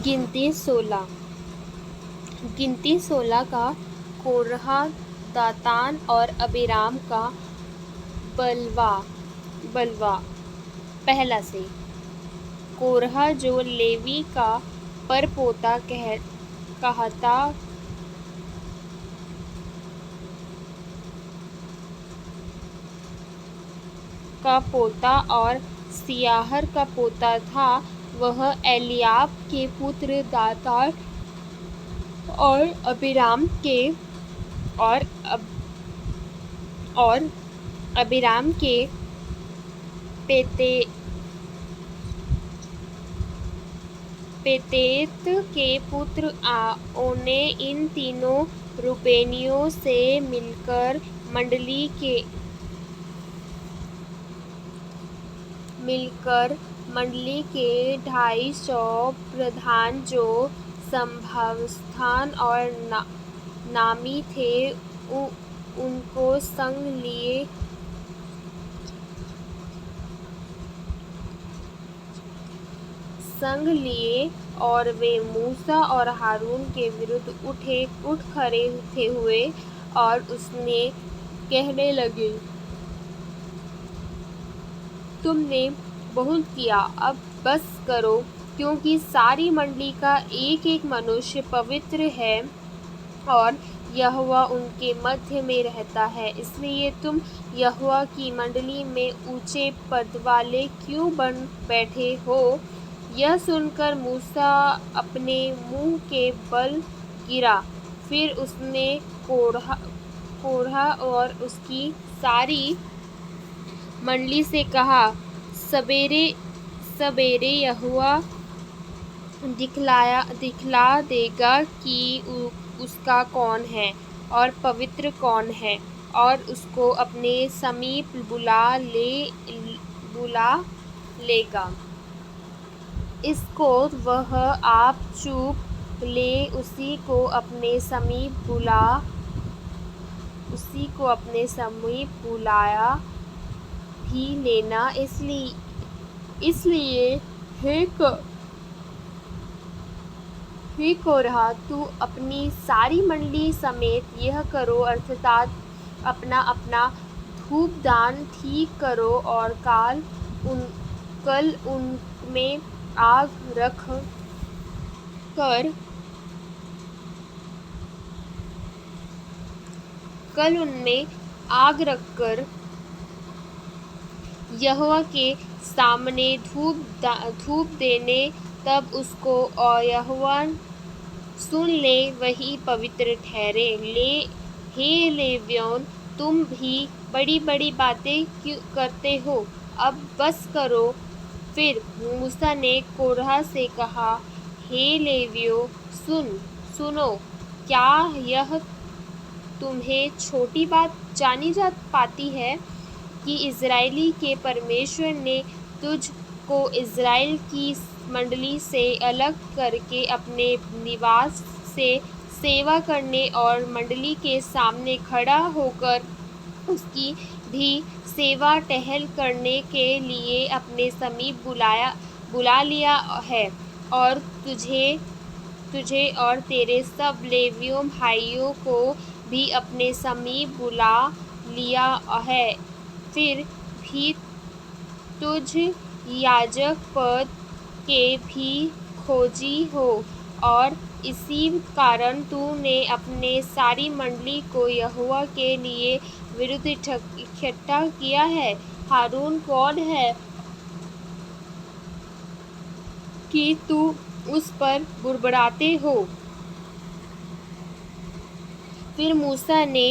गिनती 16। गिनती 16 का कोरह, दातान और अबीराम का बलवा। पहला से कोरह जो लेवी का परपोता कहता का पोता और सियाहर का पोता था, वह एलियाब के पुत्र दातान और अबीराम के पेतेत के पुत्र ओने इन तीनों रूबेनियों से मिलकर मंडली के 250 प्रधान जो संभावस्थान और नामी थे उनको संग लिए और वे मूसा और हारून के विरुद्ध उठ खड़े हुए और उसने कहने लगे, तुमने बहुत किया, अब बस करो, क्योंकि सारी मंडली का एक एक मनुष्य पवित्र है और यहोवा उनके मध्य में रहता है। इसलिए तुम यहोवा की मंडली में ऊंचे पद वाले क्यों बन बैठे हो? यह सुनकर मूसा अपने मुंह के बल गिरा। फिर उसने कोरह और उसकी सारी मंडली से कहा, सवेरे यहोवा दिखला देगा कि उसका कौन है और पवित्र कौन है, और उसको अपने समीप बुला लेगा। इसको वह आप चूप ले उसी को अपने समीप बुलाया भी लेना। इसलिए हे कोरह, तू अपनी सारी मंडली समेत यह करो, अर्थात अपना अपना धूपदान ठीक करो और कल उनमें आग रखकर यहोवा के सामने धूप देने, तब उसको और यहोवा सुन ले, वही पवित्र ठहरे। हे लेवियों, तुम भी बड़ी बड़ी बातें क्यों करते हो? अब बस करो। फिर मूसा ने कोरह से कहा, हे लेवियों, सुनो, क्या यह तुम्हें छोटी बात जानी जा पाती है कि इज़राइली के परमेश्वर ने तुझको इज़राइल की मंडली से अलग करके अपने निवास से सेवा करने और मंडली के सामने खड़ा होकर उसकी भी सेवा टहल करने के लिए अपने समीप बुला लिया है, और तुझे और तेरे सब लेवियों भाइयों को भी अपने समीप बुला लिया है। फिर भी तुझ याजक पद के भी खोजी हो, और इसी कारण तूने अपने सारी मंडली को यहोवा के लिए विरुद्ध इकट्ठा किया है। हारून कौन है कि तू उस पर बुड़बुड़ाते हो? फिर मूसा ने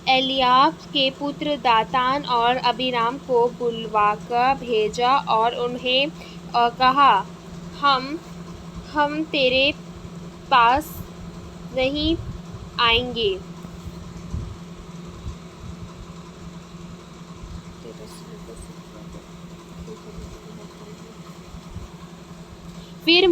एलियाब के पुत्र दातान और अबीराम को बुलवाकर भेजा और उन्हें कहा, हम तेरे पास नहीं आएंगे। फिर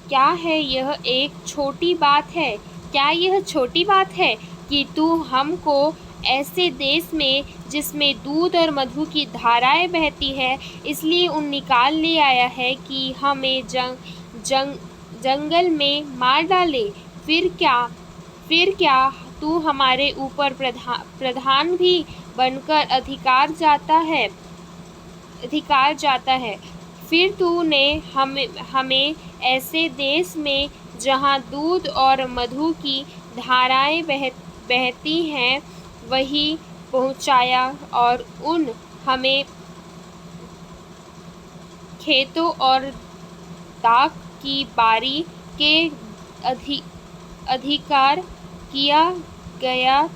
क्या है यह एक छोटी बात है? क्या यह छोटी बात है कि तू हमको ऐसे देश में जिसमें दूध और मधु की धाराएं बहती है, इसलिए उन निकाल ले आया है कि हमें जंगल में मार डाले। फिर क्या तू हमारे ऊपर प्रधान भी बनकर अधिकार जाता है। फिर तूने हमें ऐसे देश में जहाँ दूध और मधु की धाराएं बहती हैं वहीं पहुँचाया और हमें खेतों और दाख की बारी के अधिकार किया गया।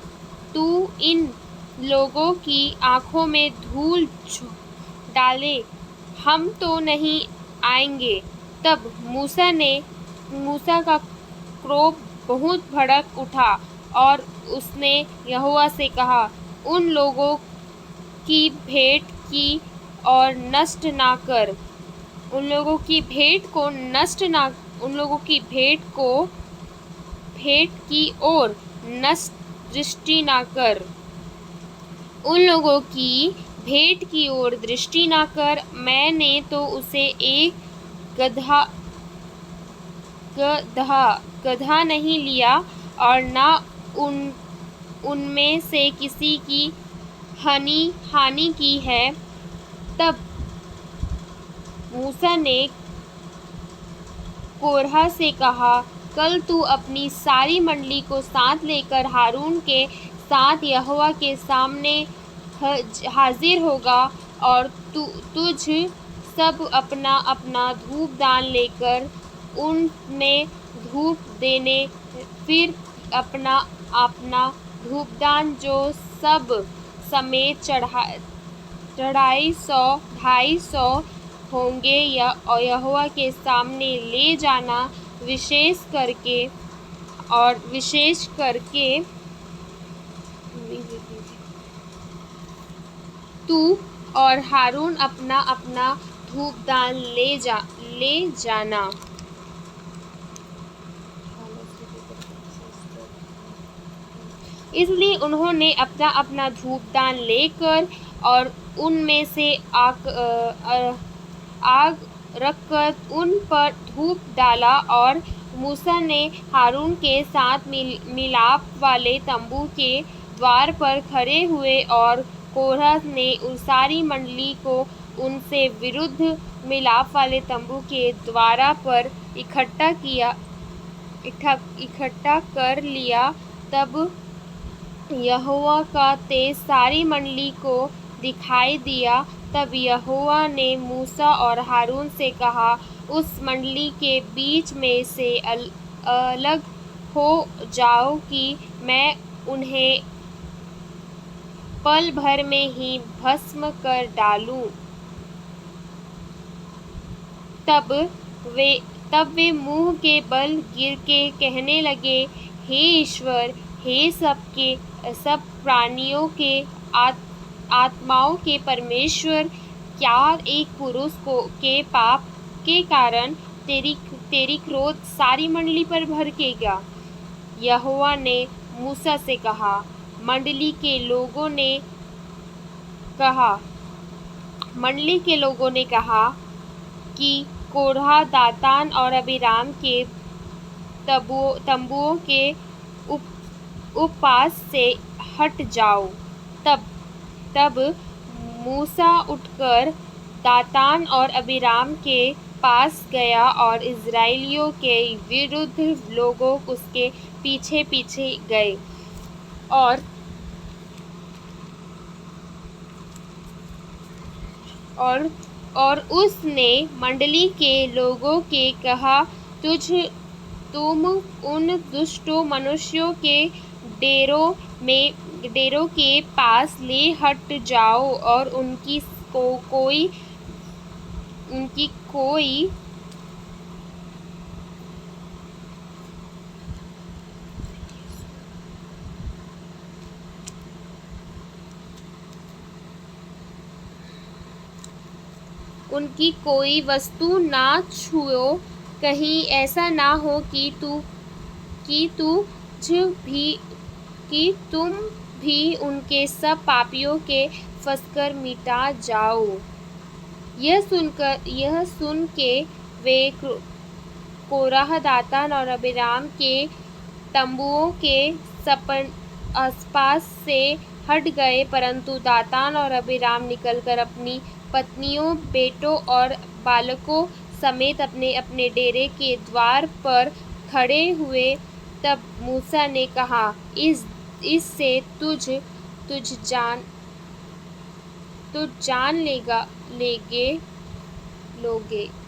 तू इन लोगों की आँखों में धूल डाले, हम तो नहीं आएंगे। तब मूसा का क्रोध बहुत भड़क उठा और उसने यहोवा से कहा, उन लोगों की भेंट की और नष्ट ना कर, उन लोगों की भेंट की ओर दृष्टि ना कर, उन लोगों की भेंट की ओर दृष्टि ना कर। मैंने तो उसे एक गदहा नहीं लिया और ना उनमें से किसी की हानि की है। तब मूसा ने कोरह से कहा, कल तू अपनी सारी मंडली को साथ लेकर हारून के साथ यहोवा के सामने हाजिर होगा और तुझ सब अपना अपना धूपदान लेकर उनमें धूप देने। फिर अपना अपना धूपदान जो सब समेत 250 होंगे यहोवा के सामने ले जाना। विशेष करके तू और हारून अपना अपना धूपदान ले जाना। इसलिए उन्होंने अपना अपना धूपदान लेकर और उनमें से आग रखकर उन पर धूप डाला। और मूसा ने हारून के साथ मिलाप वाले तंबू के द्वार पर खड़े हुए और कोरह ने उन सारी मंडली को उनसे विरुद्ध मिलाप वाले तंबू के द्वार पर इकट्ठा कर लिया। तब यहोवा का तेज सारी मंडली को दिखाई दिया। तब यहोवा ने मूसा और हारून से कहा, उस मंडली के बीच में से अलग हो जाओ कि मैं उन्हें पल भर में ही भस्म कर डालूं। तब वे मुंह के बल गिर के कहने लगे, हे ईश्वर, हे सब प्राणियों के आत्माओं के परमेश्वर, क्या एक पुरुष के पाप के कारण तेरी क्रोध सारी मंडली पर भड़केगा। यहोवा ने मूसा से कहा, मंडली के लोगों ने कहा कि कोरह, दातान और अबीराम के तंबुओं के पास से हट जाओ। तब मूसा उठकर दातान और अबीराम के पास गया और इस्राएलियों के विरुद्ध लोग उसके पीछे पीछे गए और उसने मंडली के लोगों के कहा, तुम उन दुष्ट मनुष्यों के डेरों के पास ले हट जाओ और उनकी कोई वस्तु ना छुओ, कहीं ऐसा ना हो कि तुम भी उनके सब पापियों के फंसकर मिटा जाओ। यह सुन के वे कोरह, दातान और अबीराम के तंबुओं के आसपास से हट गए, परंतु दातान और अबीराम निकलकर अपनी पत्नियों, बेटों और बालकों समेत अपने अपने डेरे के द्वार पर खड़े हुए। तब मूसा ने कहा, इससे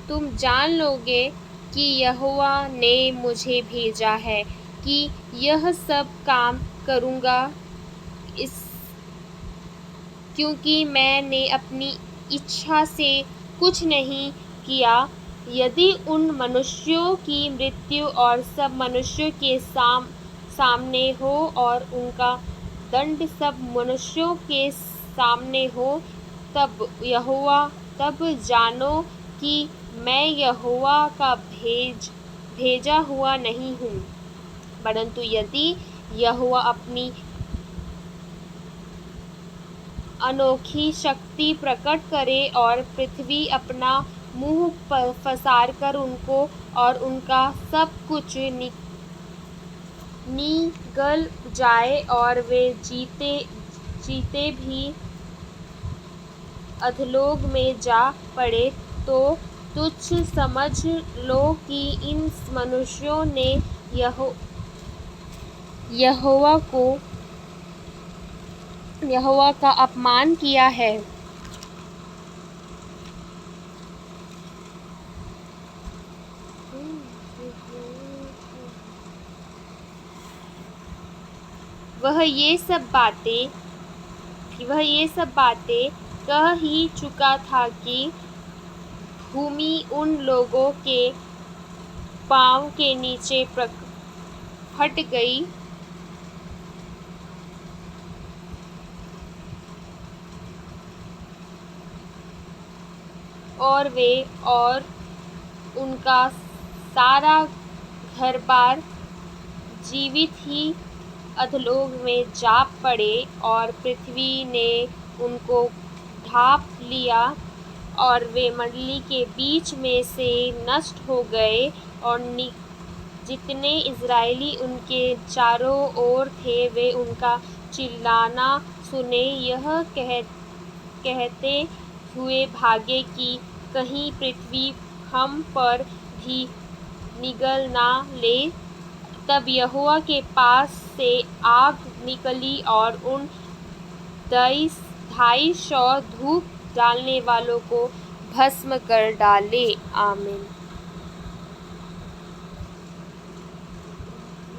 तुम जान लोगे कि यहोवा ने मुझे भेजा है कि यह सब काम करूँगा, क्योंकि मैंने अपनी इच्छा से कुछ नहीं किया। यदि उन मनुष्यों की मृत्यु और सब मनुष्यों के सामने हो और उनका दंड सब मनुष्यों के सामने हो, तब जानो कि मैं यहोवा का भेजा हुआ नहीं हूँ। परंतु यदि यहोवा अपनी अनोखी शक्ति प्रकट करे और पृथ्वी अपना मुंह पसार कर उनको और उनका सब कुछ निगल जाए और वे जीते भी अधोलोक में जा पड़े, तो तुच्छ समझ लो कि इन मनुष्यों ने यहोवा का अपमान किया है। वह ये सब बातें कह ही चुका था कि भूमि उन लोगों के पांव के नीचे फट गई और वे और उनका सारा घर-बार जीवित ही अधोलोक में जा पड़े, और पृथ्वी ने उनको ढांप लिया और वे मंडली के बीच में से नष्ट हो गए। और जितने इस्राएली उनके चारों ओर थे, वे उनका चिल्लाना सुने, यह कहते हुए भागे कि कहीं पृथ्वी हम पर भी निगल ना ले। तब यहोवा के पास से आग निकली और उन 250 धूप डालने वालों को भस्म कर डाले। आमीन।